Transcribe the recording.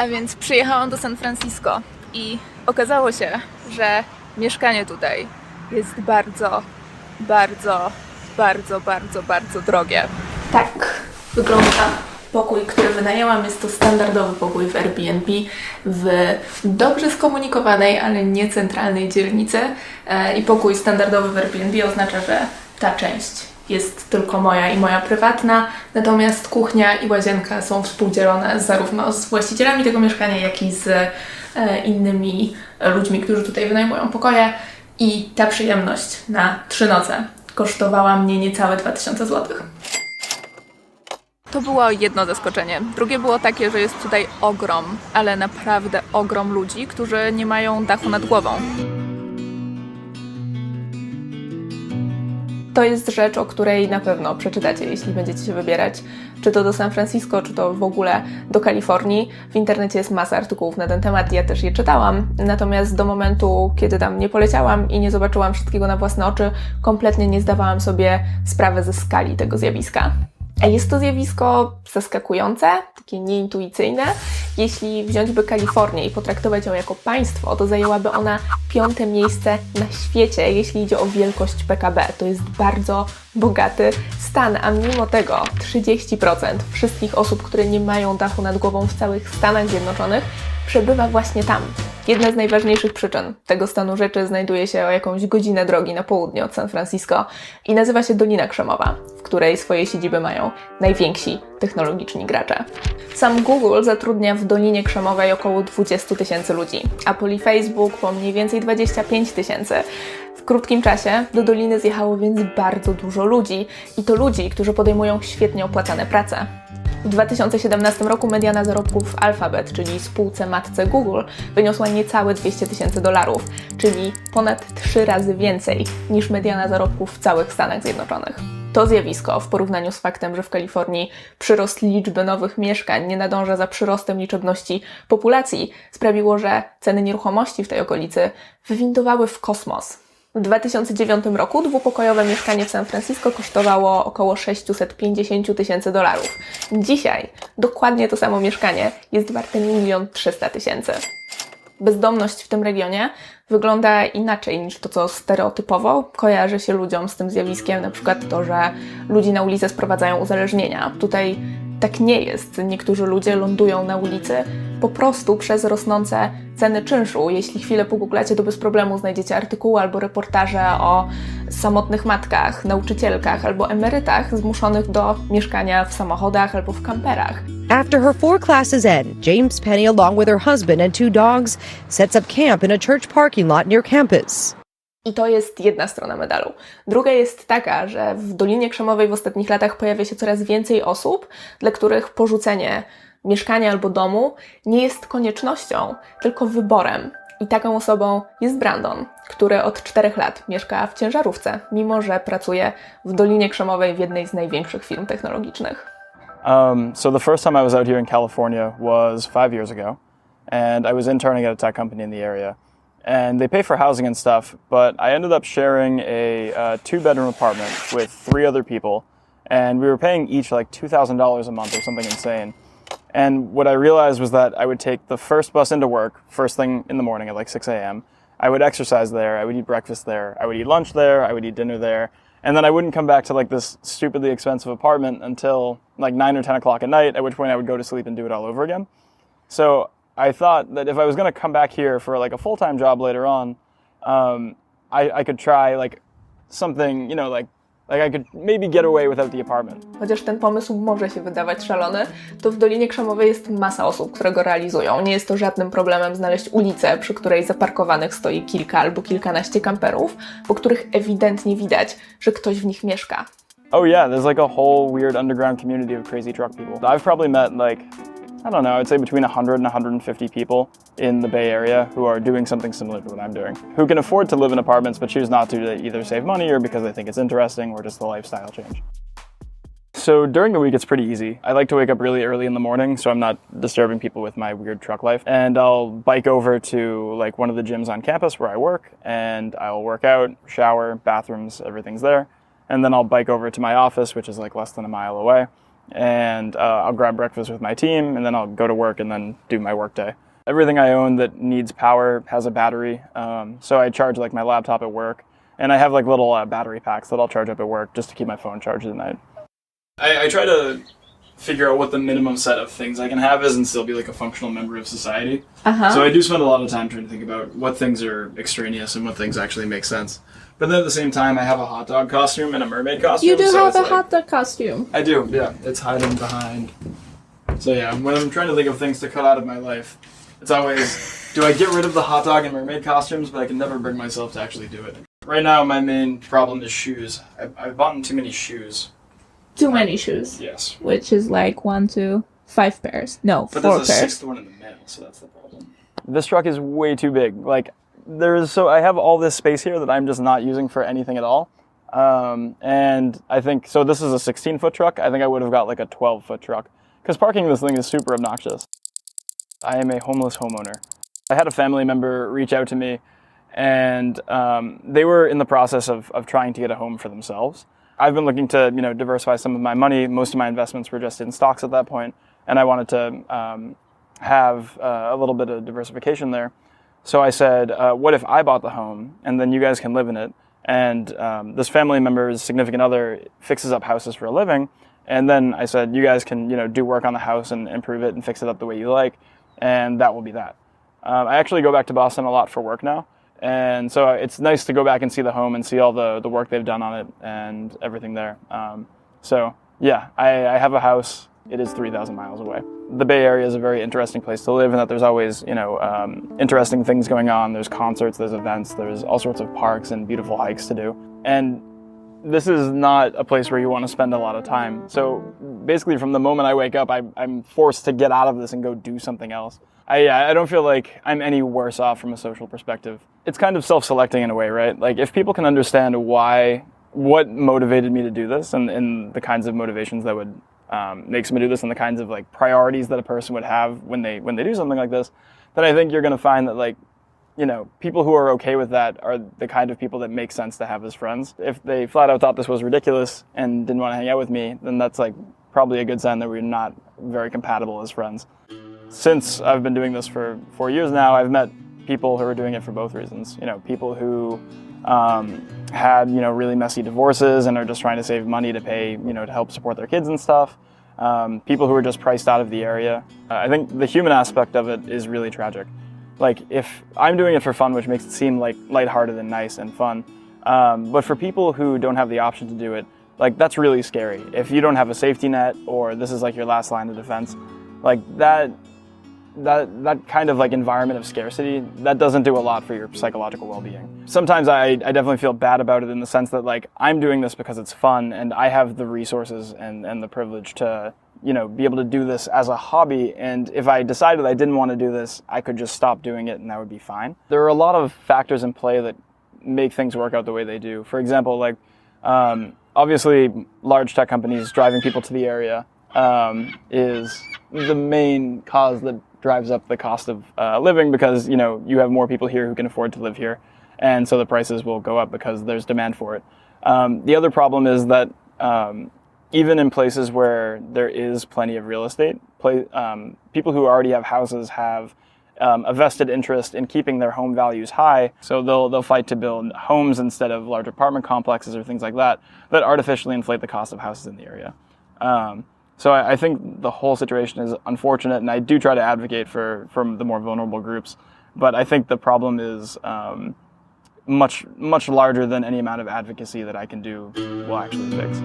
A więc przyjechałam do San Francisco i okazało się, że mieszkanie tutaj jest bardzo, bardzo, bardzo, bardzo, bardzo drogie. Tak wygląda pokój, który wynajęłam. Jest to standardowy pokój w Airbnb w dobrze skomunikowanej, ale nie centralnej dzielnicy. I pokój standardowy w Airbnb oznacza, że ta część jest tylko moja i moja prywatna, natomiast kuchnia i łazienka są współdzielone zarówno z właścicielami tego mieszkania, jak i z innymi ludźmi, którzy tutaj wynajmują pokoje. I ta przyjemność na 3 noce kosztowała mnie niecałe 2000 zł. To było jedno zaskoczenie. Drugie było takie, że jest tutaj ogrom, ale naprawdę ogrom ludzi, którzy nie mają dachu nad głową. To jest rzecz, o której na pewno przeczytacie, jeśli będziecie się wybierać, czy to do San Francisco, czy to w ogóle do Kalifornii. W internecie jest masa artykułów na ten temat, ja też je czytałam. Natomiast do momentu, kiedy tam nie poleciałam i nie zobaczyłam wszystkiego na własne oczy, kompletnie nie zdawałam sobie sprawy ze skali tego zjawiska. A jest to zjawisko zaskakujące, takie nieintuicyjne. Jeśli wziąć by Kalifornię i potraktować ją jako państwo, to zajęłaby ona 5. miejsce na świecie, jeśli idzie o wielkość PKB. To jest bardzo bogaty stan, a mimo tego 30% wszystkich osób, które nie mają dachu nad głową w całych Stanach Zjednoczonych, przebywa właśnie tam. Jedna z najważniejszych przyczyn tego stanu rzeczy znajduje się o jakąś godzinę drogi na południe od San Francisco i nazywa się Dolina Krzemowa, w której swoje siedziby mają najwięksi technologiczni gracze. Sam Google zatrudnia w Dolinie Krzemowej około 20 000 ludzi, Apple i Facebook po mniej więcej 25 000. W krótkim czasie do Doliny zjechało więc bardzo dużo ludzi i to ludzi, którzy podejmują świetnie opłacane prace. W 2017 roku mediana zarobków w Alphabet, czyli spółce matce Google, wyniosła niecałe $200,000, czyli ponad 3 razy więcej niż mediana zarobków w całych Stanach Zjednoczonych. To zjawisko, w porównaniu z faktem, że w Kalifornii przyrost liczby nowych mieszkań nie nadąża za przyrostem liczebności populacji, sprawiło, że ceny nieruchomości w tej okolicy wywindowały w kosmos. W 2009 roku dwupokojowe mieszkanie w San Francisco kosztowało około $650,000. Dzisiaj dokładnie to samo mieszkanie jest warte $1,300,000. Bezdomność w tym regionie wygląda inaczej niż to, co stereotypowo kojarzy się ludziom z tym zjawiskiem, na przykład to, że ludzi na ulicę sprowadzają uzależnienia. Tutaj tak nie jest. Niektórzy ludzie lądują na ulicy po prostu przez rosnące ceny czynszu. Jeśli chwilę pogooglacie, to bez problemu znajdziecie artykuły albo reportaże o samotnych matkach, nauczycielkach albo emerytach zmuszonych do mieszkania w samochodach albo w kamperach. After her 4 classes end, James Penny, along with her husband and 2 dogs, sets up camp in a church parking lot near campus. I to jest jedna strona medalu. Druga jest taka, że w Dolinie Krzemowej w ostatnich latach pojawia się coraz więcej osób, dla których porzucenie mieszkania albo domu nie jest koniecznością, tylko wyborem. I taką osobą jest Brandon, który od 4 lat mieszka w ciężarówce, mimo że pracuje w Dolinie Krzemowej w jednej z największych firm technologicznych. So the first time I was out here in California was 5 years ago, and I was interning at a tech company in the area. And they pay for housing and stuff, but I ended up sharing a 2-bedroom apartment with 3 other people, and we were paying each like $2,000 a month or something insane. And what I realized was that I would take the first bus into work, first thing in the morning at like 6 a.m. I would exercise there, I would eat breakfast there, I would eat lunch there, I would eat dinner there, and then I wouldn't come back to like this stupidly expensive apartment until like 9 or 10 o'clock at night, at which point I would go to sleep and do it all over again. So I thought that if I was going to come back here for like a full-time job later on, I could try like something, you know, like I could maybe get away without the apartment. Chociaż ten pomysł może się wydawać szalony, to w Dolinie Krzemowej jest masa osób, które go realizują. Nie jest to żadnym problemem znaleźć ulicę, przy której zaparkowanych stoi kilka albo kilkanaście kamperów, po których ewidentnie widać, że ktoś w nich mieszka. Oh yeah, there's like a whole weird underground community of crazy truck people. I've probably met like, I don't know, I'd say between 100 and 150 people in the Bay Area who are doing something similar to what I'm doing, who can afford to live in apartments but choose not to either save money or because they think it's interesting or just the lifestyle change. So during the week, it's pretty easy. I like to wake up really early in the morning so I'm not disturbing people with my weird truck life. And I'll bike over to like one of the gyms on campus where I work, and I'll work out, shower, bathrooms, everything's there. And then I'll bike over to my office, which is like less than a mile away. and I'll grab breakfast with my team, and then I'll go to work and then do my work day. Everything I own that needs power has a battery, so I charge like my laptop at work, and I have like little battery packs that I'll charge up at work just to keep my phone charged at night. I try to figure out what the minimum set of things I can have is and still be like a functional member of society. So I do spend a lot of time trying to think about what things are extraneous and what things actually make sense. But then at the same time, I have a hot dog costume and a mermaid costume. You do so have it's a hot dog costume. I do, yeah. It's hiding behind. So yeah, when I'm trying to think of things to cut out of my life, it's always, do I get rid of the hot dog and mermaid costumes? But I can never bring myself to actually do it. Right now, my main problem is shoes. I've bought too many shoes. Too many shoes. Yes. Which is like 1 to 5 pairs. No, but 4 there's a pairs. sixth one in the middle, so that's the problem. This truck is way too big. Like, I have all this space here that I'm just not using for anything at all. And I think, so this is a 16-foot truck. I think I would have got like a 12-foot truck. Because parking this thing is super obnoxious. I am a homeless homeowner. I had a family member reach out to me, and they were in the process of trying to get a home for themselves. I've been looking to, diversify some of my money. Most of my investments were just in stocks at that point, and I wanted to have a little bit of diversification there. So I said, what if I bought the home, and then you guys can live in it, and this family member's significant other fixes up houses for a living, and then I said, you guys can, do work on the house and improve it and fix it up the way you like, and that will be that. I actually go back to Boston a lot for work now, and so it's nice to go back and see the home and see all the work they've done on it and everything there. So yeah, I have a house. It is 3,000 miles away. The Bay Area is a very interesting place to live in that there's always, interesting things going on. There's concerts, there's events, there's all sorts of parks and beautiful hikes to do. And this is not a place where you want to spend a lot of time. So basically from the moment I wake up, I'm forced to get out of this and go do something else. I don't feel like I'm any worse off from a social perspective. It's kind of self-selecting in a way, right? Like if people can understand what motivated me to do this and the kinds of motivations that would make somebody do this and the kinds of like priorities that a person would have when they do something like this, then I think you're going to find that like, people who are okay with that are the kind of people that make sense to have as friends. If they flat out thought this was ridiculous and didn't want to hang out with me, then that's like probably a good sign that we're not very compatible as friends. Since I've been doing this for 4 years now, I've met people who are doing it for both reasons. People who had, really messy divorces and are just trying to save money to pay, to help support their kids and stuff. People who are just priced out of the area. I think the human aspect of it is really tragic. Like, if I'm doing it for fun, which makes it seem like lighthearted and nice and fun, but for people who don't have the option to do it, like, that's really scary. If you don't have a safety net or this is like your last line of defense, like that kind of like environment of scarcity, that doesn't do a lot for your psychological well-being. Sometimes I definitely feel bad about it in the sense that like I'm doing this because it's fun and I have the resources and the privilege to, be able to do this as a hobby. And if I decided I didn't want to do this, I could just stop doing it and that would be fine. There are a lot of factors in play that make things work out the way they do. For example, like obviously large tech companies driving people to the area is the main cause that drives up the cost of living because, you have more people here who can afford to live here. And so the prices will go up because there's demand for it. The other problem is that even in places where there is plenty of real estate, people who already have houses have a vested interest in keeping their home values high. So they'll fight to build homes instead of large apartment complexes or things like that artificially inflate the cost of houses in the area. So I think the whole situation is unfortunate, and I do try to advocate for the more vulnerable groups. But I think the problem is much larger than any amount of advocacy that I can do will actually fix.